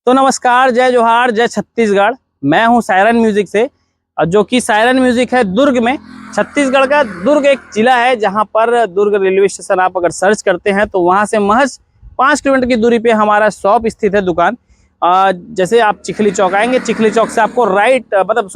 तो नमस्कार, जय जोहार, जय छत्तीसगढ़। मैं हूं सायरन म्यूजिक से, जो कि सायरन म्यूजिक है दुर्ग में। छत्तीसगढ़ का दुर्ग एक जिला है जहां पर दुर्ग रेलवे स्टेशन आप अगर सर्च करते हैं तो वहां से महज 5 किलोमीटर की दूरी पे हमारा शॉप स्थित है, दुकान। जैसे आप चिखली चौक आएंगे, चिखली चौक से आपको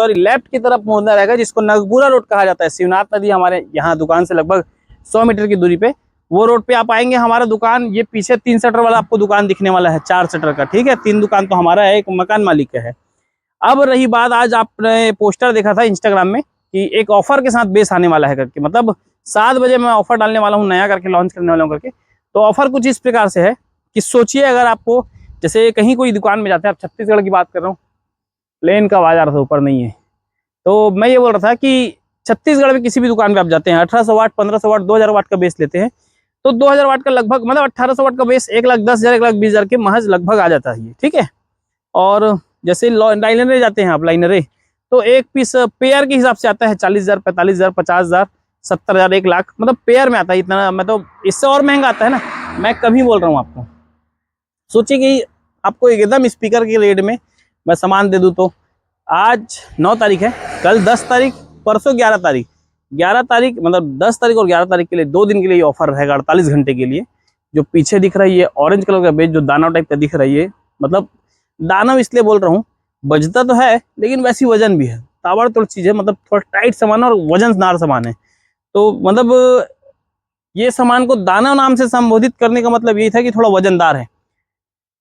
लेफ्ट की तरफ मुड़ना रहेगा, जिसको नगपुरा रोड कहा जाता है। शिवनाथ नदी हमारे यहाँ दुकान से लगभग 100 मीटर की दूरी पे वो रोड पे आप आएंगे। हमारा दुकान ये पीछे 3 शटर वाला आपको दुकान दिखने वाला है, 4 शटर का, ठीक है। 3 दुकान तो हमारा है, एक मकान मालिक का है। अब रही बात, आज आपने पोस्टर देखा था इंस्टाग्राम में कि एक ऑफर के साथ बेस आने वाला है करके, मतलब 7 बजे मैं ऑफर डालने वाला हूँ, नया करके लॉन्च करने वाला हूँ करके। तो ऑफर कुछ इस प्रकार से है कि सोचिए, अगर आपको जैसे कहीं कोई दुकान में जाते हैं, आप छत्तीसगढ़ की बात कर रहा हूँ, प्लेन का बाजार से ऊपर नहीं है। तो मैं ये बोल रहा था कि छत्तीसगढ़ में किसी भी दुकान पे आप जाते हैं, 1800 वाट, 1500 वाट, 2000 वाट का बेस लेते हैं तो 2000 वाट का लगभग, मतलब 1800 वाट का बेस 1,10,000, 1,20,000 के महज लगभग आ जाता है ये, ठीक है। और जैसे लाइनरे जाते हैं आप, लाइनरे तो एक पीस पेयर के हिसाब से आता है 40,000, 45,000, 50,0000, 70,000, 1,00,000, मतलब पेयर में आता है इतना। मतलब इससे और महंगा आता है ना, मैं कभी बोल रहा हूँ आपको। सोचिए कि आपको एकदम स्पीकर के रेट में मैं सामान दे दूँ तो आज 9 तारीख है, कल 10 तारीख, परसों 11 तारीख, 11 तारीख मतलब 10 तारीख और 11 तारीख के लिए 2 दिन के लिए ऑफर रहेगा, 48 घंटे के लिए। जो पीछे दिख रहा है ये ऑरेंज कलर का बेच, जो दानव टाइप का दिख रहा है ये, मतलब दानव इसलिए बोल रहा हूँ, बजता तो है लेकिन वैसी वजन भी है, ताबड़तोड़ चीज़ है, मतलब थोड़ा टाइट सामान है और वजनदार सामान है। तो मतलब ये सामान को दानव नाम से संबोधित करने का मतलब यही था कि थोड़ा वजनदार है।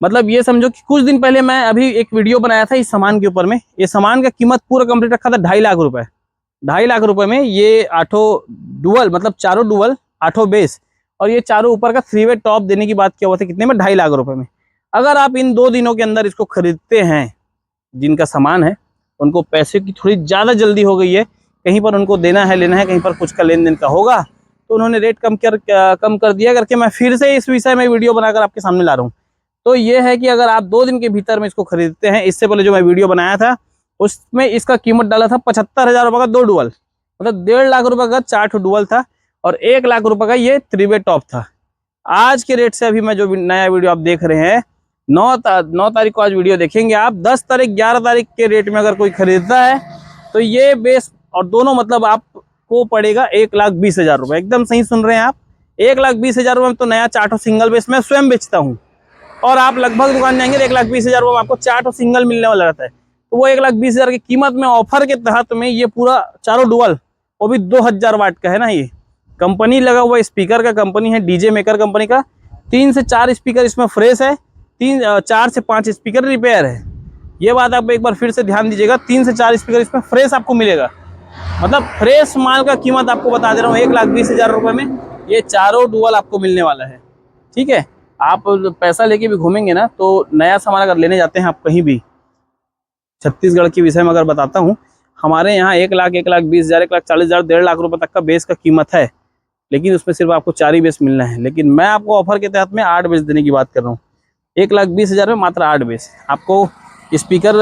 मतलब ये समझो कि कुछ दिन पहले मैं अभी एक वीडियो बनाया था इस सामान के ऊपर में। ये सामान का कीमत पूरा कंप्लीट रखा था 2.5 लाख रुपए। 2.5 लाख रुपए में ये 8 डुअल, मतलब चारों डुअल, 8 बेस और ये चारों ऊपर का 3 वे टॉप देने की बात किया हुआ था, कितने में, 2.5 लाख रुपए में। अगर आप इन 2 दिनों के अंदर इसको खरीदते हैं, जिनका सामान है उनको पैसे की थोड़ी ज़्यादा जल्दी हो गई है, कहीं पर उनको देना है, लेना है, कहीं पर कुछ का लेन देन का होगा, तो उन्होंने रेट कम कर दिया करके मैं फिर से इस विषय में वीडियो बनाकर आपके सामने ला रहा हूँ। तो ये है कि अगर आप 2 दिन के भीतर में इसको खरीदते हैं, इससे पहले जो मैं वीडियो बनाया था उसमें इसका कीमत डाला था 75,000 रुपये का 2 डुअल, मतलब 1.5 लाख रुपए का 4 डुअल था और 1 लाख रुपए का ये 3 वे टॉप था। आज के रेट से अभी मैं जो नया वीडियो आप देख रहे हैं, 9 तारीख को आज वीडियो देखेंगे आप, 10 तारीख 11 तारीख के रेट में अगर कोई खरीदता है तो ये बेस और दोनों मतलब आपको पड़ेगा 1,20,000 रुपये। एकदम सही सुन रहे हैं आप, 1,20,000 रुपये में तो नया 4 सिंगल बेस मैं स्वयं बेचता हूँ। और आप लगभग दुकान जाएंगे तो 1,20,000 रुपये में आपको 4 सिंगल मिलने वाला रहता है। तो वो 1,20,000 की कीमत में ऑफर के तहत में ये पूरा चारों डुअल, वो भी 2,000 वाट का है ना। ये कंपनी लगा हुआ स्पीकर का कंपनी है, डीजे मेकर कंपनी का। 3 से 4 स्पीकर इसमें फ्रेश है, 4 से 5 स्पीकर रिपेयर है। ये बात आप एक बार फिर से ध्यान दीजिएगा, 3 से 4 स्पीकर इसमें फ्रेश आपको मिलेगा। मतलब फ्रेश माल का कीमत आपको बता दे रहा हूँ, 1,20,000 रुपये में ये चारों डुअल आपको मिलने वाला है, ठीक है। आप पैसा लेके भी घूमेंगे ना, तो नया सामान अगर लेने जाते हैं आप कहीं भी, छत्तीसगढ़ के विषय में अगर बताता हूँ, हमारे यहाँ 1 लाख, 1,20,000, 1,40,000, 1.5 लाख रुपए तक का बेस का कीमत है, लेकिन उसमें सिर्फ आपको 4 ही बेस मिलना है। लेकिन मैं आपको ऑफर के तहत में 8 बेस देने की बात कर रहा हूँ, 1,20,000 में मात्र 8 बेस। आपको स्पीकर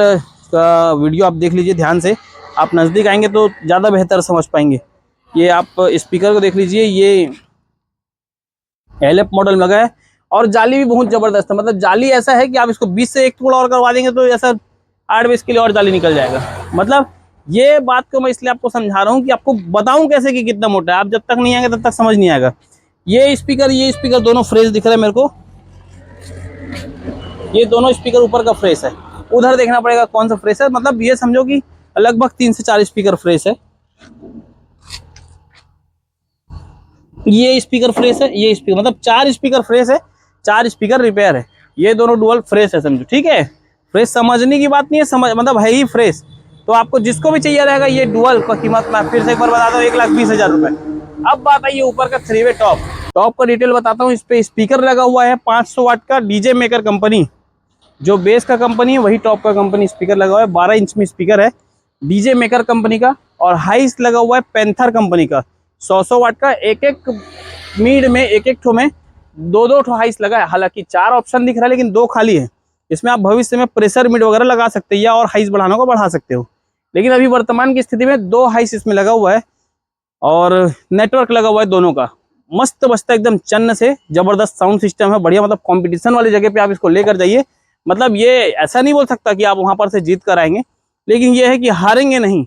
का वीडियो आप देख लीजिए ध्यान से, आप नज़दीक आएंगे तो ज़्यादा बेहतर समझ पाएंगे। ये आप स्पीकर को देख लीजिए, ये LF मॉडल लगा है और जाली भी बहुत ज़बरदस्त है। मतलब जाली ऐसा है कि आप इसको 20 से 1 टुकड़ा और करवा देंगे तो ऐसा 8 बेस के लिए और जाली निकल जाएगा। मतलब ये बात को मैं इसलिए आपको समझा रहा हूँ कि आपको बताऊँ कैसे कि कितना मोटा है, आप जब तक नहीं आएंगे तब तक समझ नहीं आएगा। ये स्पीकर दोनों फ्रेश दिख रहे हैं मेरे को, ये दोनों स्पीकर ऊपर का फ्रेश है, उधर देखना पड़ेगा कौन सा फ्रेश है। मतलब ये समझो कि लगभग 3 से 4 स्पीकर फ्रेश है। ये स्पीकर फ्रेश है, ये स्पीकर, मतलब 4 स्पीकर फ्रेश है, 4 स्पीकर रिपेयर है। ये दोनों डुअल फ्रेश है, समझो, ठीक है। फ्रेश समझने की बात नहीं है, समझ मतलब है ही फ्रेश। तो आपको जिसको भी चाहिए रहेगा ये डुअल का कीमत मैं फिर से एक बार बता दूं, 1,20,000 रुपये। अब बात आई ऊपर का 3 वे टॉप। टॉप का डिटेल बताता हूँ। इस पे स्पीकर लगा हुआ है 500 वाट का, डीजे मेकर कंपनी, जो बेस का कंपनी है वही टॉप का कंपनी स्पीकर लगा हुआ है। 12 इंच में स्पीकर है, डीजे मेकर कंपनी का। और हाइस लगा हुआ है पैंथर कंपनी का, 100 वाट का। एक मीड में, एक ठो में 2 ठो हाइस लगा है। हालांकि 4 ऑप्शन दिख रहा है लेकिन 2 खाली है। इसमें आप भविष्य में प्रेशर मीड वगैरह लगा सकते हैं या और हाइस बढ़ाना को बढ़ा सकते हो, लेकिन अभी वर्तमान की स्थिति में 2 हाइस इसमें लगा हुआ है और नेटवर्क लगा हुआ है दोनों का। मस्त बजता एकदम चन्न से, जबरदस्त साउंड सिस्टम है, बढ़िया। मतलब कंपटीशन वाली जगह पे आप इसको लेकर जाइए, मतलब ये ऐसा नहीं बोल सकता कि आप वहां पर से जीत कर आएंगे, लेकिन ये है कि हारेंगे नहीं।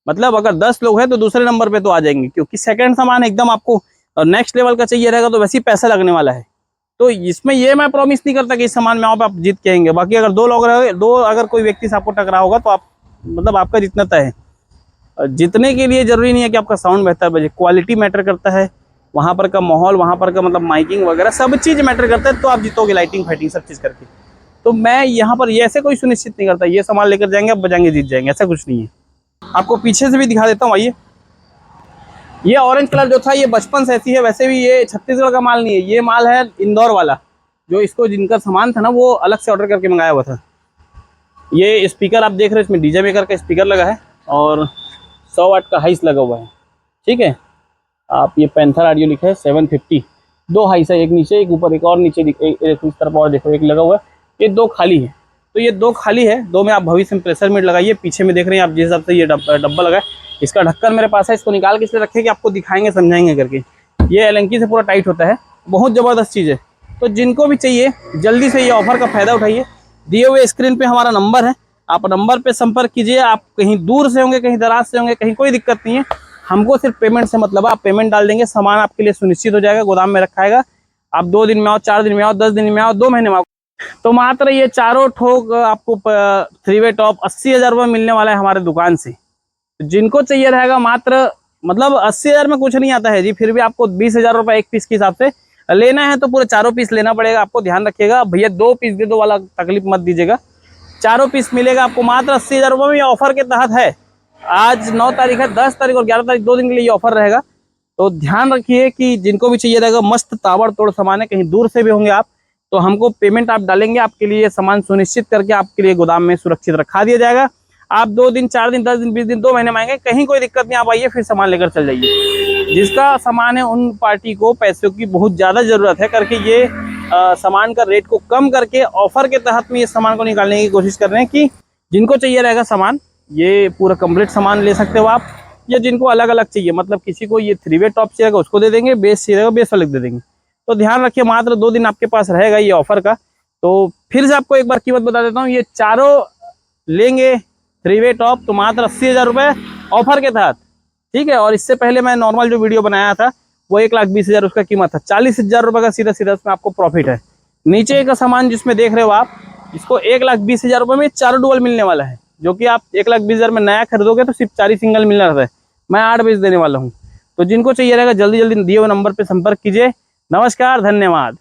मतलब अगर 10 लोग हैं तो दूसरे नंबर पे तो आ जाएंगे, क्योंकि सेकंड सामान एकदम आपको नेक्स्ट लेवल का चाहिए रहेगा तो वैसे ही पैसा लगने वाला है। तो इसमें ये मैं प्रॉमिस नहीं करता कि इस सामान में आप जीत के आएंगे। बाकी अगर 2 लोग रहे, 2 अगर कोई व्यक्ति से आपको टकरा होगा तो आप मतलब आपका जीतना तय है। जीतने के लिए जरूरी नहीं है कि आपका साउंड बेहतर बजे, क्वालिटी मैटर करता है, वहाँ पर का माहौल, वहाँ पर का मतलब माइकिंग वगैरह सब चीज़ मैटर करता है, तो आप जीतोगे लाइटिंग फाइटिंग सब चीज़ करके। तो मैं यहाँ पर ये ऐसे कोई सुनिश्चित नहीं करता ये सामान लेकर जाएंगे आप बजाएंगे जीत जाएंगे, ऐसा कुछ नहीं है। आपको पीछे से भी दिखा देता हूँ, आइए। ये ऑरेंज कलर जो था ये बचपन से ऐसी है, वैसे भी ये छत्तीसगढ़ का माल नहीं है, ये माल है इंदौर वाला, जो इसको जिनका सामान था ना वो अलग से ऑर्डर करके मंगाया हुआ था। ये स्पीकर आप देख रहे हैं, इसमें डीजे मेकर का स्पीकर लगा है और 100 वाट का हाइस लगा हुआ है, ठीक है। आप ये पैंथर ऑडियो लिखा है 750, 2 हाइस है, एक नीचे एक ऊपर, एक और नीचे एक इस तरफ और देखो एक लगा हुआ है, ये 2 खाली है। तो ये 2 खाली है, 2 में आप भविष्य में प्रेशर मीट लगाइए। पीछे में देख रहे हैं आप जिस हिसाब से ये डब्बा लगा है, इसका ढक्कन मेरे पास है, इसको निकाल के इसलिए रखे कि आपको दिखाएंगे समझाएंगे करके। ये एलंकी से पूरा टाइट होता है, बहुत ज़बरदस्त चीज़ है। तो जिनको भी चाहिए जल्दी से ये ऑफर का फ़ायदा उठाइए। दिए हुए स्क्रीन पे हमारा नंबर है, आप नंबर पे संपर्क कीजिए। आप कहीं दूर से होंगे, कहीं दराज से होंगे, कहीं कोई दिक्कत नहीं है, हमको सिर्फ पेमेंट से मतलब है। आप पेमेंट डाल देंगे, सामान आपके लिए सुनिश्चित हो जाएगा, गोदाम में रखाएगा। आप 2 दिन में आओ, 4 दिन में आओ, 10 दिन में आओ, 2 महीने में आओ। तो मात्र ये चारों ठोक आपको 3 वे टॉप 80,000 रुपये मिलने वाला है हमारे दुकान से। जिनको चाहिए रहेगा मात्र मतलब 80,000 में कुछ नहीं आता है जी, फिर भी आपको 20,000 रुपये एक पीस के हिसाब से लेना है तो पूरे चारों पीस लेना पड़ेगा आपको। ध्यान रखिएगा भैया, 2 पीस दे दो वाला तकलीफ मत दीजिएगा, चारों पीस मिलेगा आपको मात्र 80,000 रुपये में। ऑफर के तहत है, आज 9 तारीख है, 10 तारीख और 11 तारीख 2 दिन के लिए ये ऑफर रहेगा। तो ध्यान रखिए कि जिनको भी चाहिए रहेगा, मस्त ताबड़तोड़ सामान है, कहीं दूर से भी होंगे आप तो हमको पेमेंट आप डालेंगे, आपके लिए सामान सुनिश्चित करके आपके लिए गोदाम में सुरक्षित रखा दिया जाएगा। आप 2 दिन, 4 दिन, 10 दिन, 20 दिन, 2 महीने में आएंगे, कहीं कोई दिक्कत नहीं, आप आइए फिर सामान लेकर चल जाइए। जिसका सामान है उन पार्टी को पैसों की बहुत ज़्यादा ज़रूरत है करके ये सामान का रेट को कम करके ऑफर के तहत में ये सामान को निकालने की कोशिश कर रहे हैं कि जिनको चाहिए रहेगा सामान ये पूरा कंप्लीट सामान ले सकते हो आप, या जिनको अलग अलग चाहिए मतलब किसी को ये 3 वे टॉप चाहिएगा उसको दे देंगे, बेस चाहिएगा बेस वाले दे देंगे। तो ध्यान रखिए मात्र 2 दिन आपके पास रहेगा ये ऑफर का। तो फिर से आपको एक बार कीमत बता देता हूँ, ये चारों लेंगे 3 वे टॉप तो मात्र 80,000 रुपये ऑफर के तहत, ठीक है। और इससे पहले मैं नॉर्मल जो वीडियो बनाया था वो 1,20,000 उसका कीमत था, 40,000 रुपये का सीधा सीधा उसमें आपको प्रॉफिट है। नीचे का सामान जिसमें देख रहे हो आप, इसको 1,20,000 रुपये में 4 डुअल मिलने वाला है, जो कि आप 1,20,000 में नया खरीदोगे तो सिर्फ 4 ही सिंगल मिलना रहता है, मैं 8 बेच देने वाला हूँ। तो जिनको चाहिए रहेगा जल्दी जल्दी दिए हुए नंबर पर संपर्क कीजिए। नमस्कार, धन्यवाद।